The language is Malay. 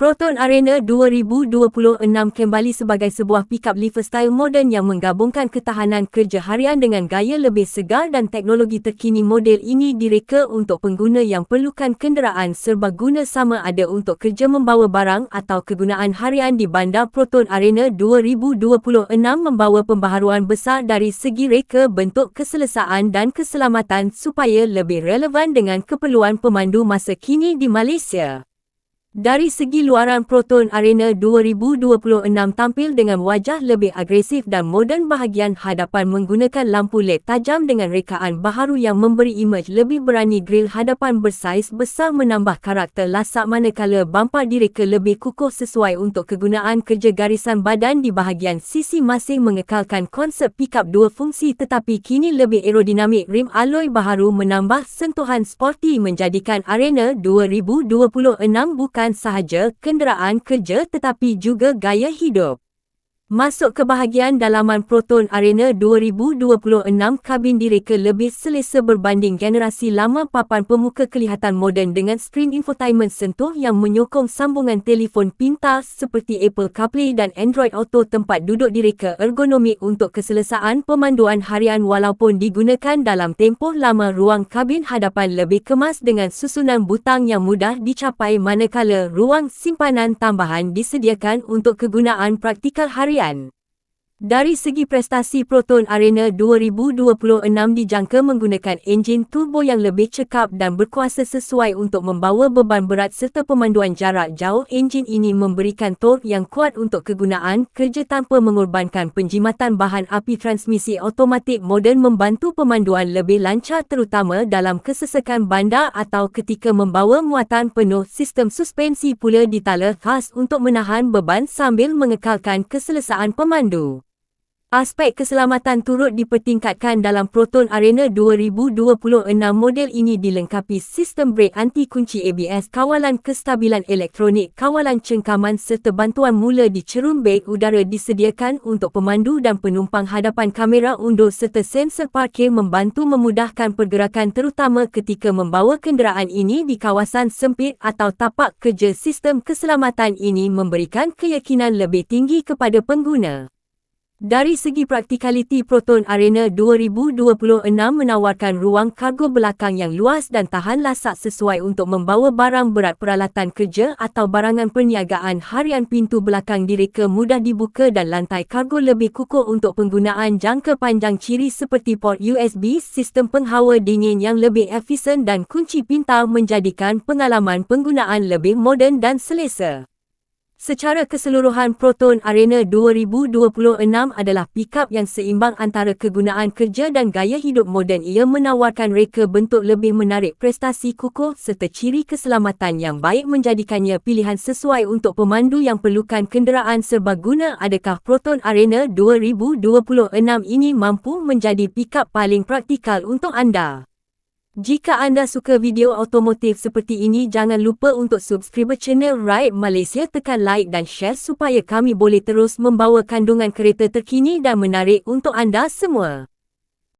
Proton Arena 2026 kembali sebagai sebuah pikap lifestyle moden yang menggabungkan ketahanan kerja harian dengan gaya lebih segar dan teknologi terkini. Model ini direka untuk pengguna yang perlukan kenderaan serbaguna sama ada untuk kerja membawa barang atau kegunaan harian di bandar. Proton Arena 2026 membawa pembaharuan besar dari segi reka, bentuk, keselesaan dan keselamatan supaya lebih relevan dengan keperluan pemandu masa kini di Malaysia. Dari segi luaran, Proton Arena 2026 tampil dengan wajah lebih agresif dan moden. Bahagian hadapan menggunakan lampu LED tajam dengan rekaan baharu yang memberi imej lebih berani. Grill hadapan bersaiz besar menambah karakter lasak, manakala bumper direka lebih kukuh sesuai untuk kegunaan kerja. Garisan badan di bahagian sisi masih mengekalkan konsep pikap dua fungsi tetapi kini lebih aerodinamik. Rim alloy baharu menambah sentuhan sporty, menjadikan Arena 2026 bukan sahaja kenderaan kerja tetapi juga gaya hidup. Masuk ke bahagian dalaman Proton Arena 2026, kabin direka lebih selesa berbanding generasi lama. Papan pemuka kelihatan moden dengan skrin infotainment sentuh yang menyokong sambungan telefon pintar seperti Apple CarPlay dan Android Auto. Tempat duduk direka ergonomik untuk keselesaan pemanduan harian walaupun digunakan dalam tempoh lama. Ruang kabin hadapan lebih kemas dengan susunan butang yang mudah dicapai, manakala ruang simpanan tambahan disediakan untuk kegunaan praktikal harian. Dari segi prestasi, Proton Arena 2026 dijangka menggunakan enjin turbo yang lebih cekap dan berkuasa sesuai untuk membawa beban berat serta pemanduan jarak jauh. Enjin ini memberikan torque yang kuat untuk kegunaan kerja tanpa mengorbankan penjimatan bahan api. Transmisi automatik moden membantu pemanduan lebih lancar terutama dalam kesesakan bandar atau ketika membawa muatan penuh. Sistem suspensi pula ditala khas untuk menahan beban sambil mengekalkan keselesaan pemandu. Aspek keselamatan turut dipertingkatkan dalam Proton Arena 2026. Model ini dilengkapi sistem brek anti kunci ABS, kawalan kestabilan elektronik, kawalan cengkaman serta bantuan mula di cerun beg udara disediakan untuk pemandu dan penumpang. Hadapan kamera undur serta sensor parkir membantu memudahkan pergerakan terutama ketika membawa kenderaan ini di kawasan sempit atau tapak kerja. Sistem keselamatan ini memberikan keyakinan lebih tinggi kepada pengguna. Dari segi praktikaliti, Proton Arena 2026 menawarkan ruang kargo belakang yang luas dan tahan lasak sesuai untuk membawa barang berat, peralatan kerja atau barangan perniagaan harian. Pintu belakang direka mudah dibuka dan lantai kargo lebih kukuh untuk penggunaan jangka panjang. Ciri seperti port USB, sistem penghawa dingin yang lebih efisien dan kunci pintar menjadikan pengalaman penggunaan lebih moden dan selesa. Secara keseluruhan, Proton Arena 2026 adalah pikap yang seimbang antara kegunaan kerja dan gaya hidup moden. Ia menawarkan reka bentuk lebih menarik, prestasi kukuh serta ciri keselamatan yang baik menjadikannya pilihan sesuai untuk pemandu yang perlukan kenderaan serbaguna. Adakah Proton Arena 2026 ini mampu menjadi pikap paling praktikal untuk anda? Jika anda suka video otomotif seperti ini, jangan lupa untuk subscribe channel Ride Malaysia, tekan like dan share supaya kami boleh terus membawa kandungan kereta terkini dan menarik untuk anda semua.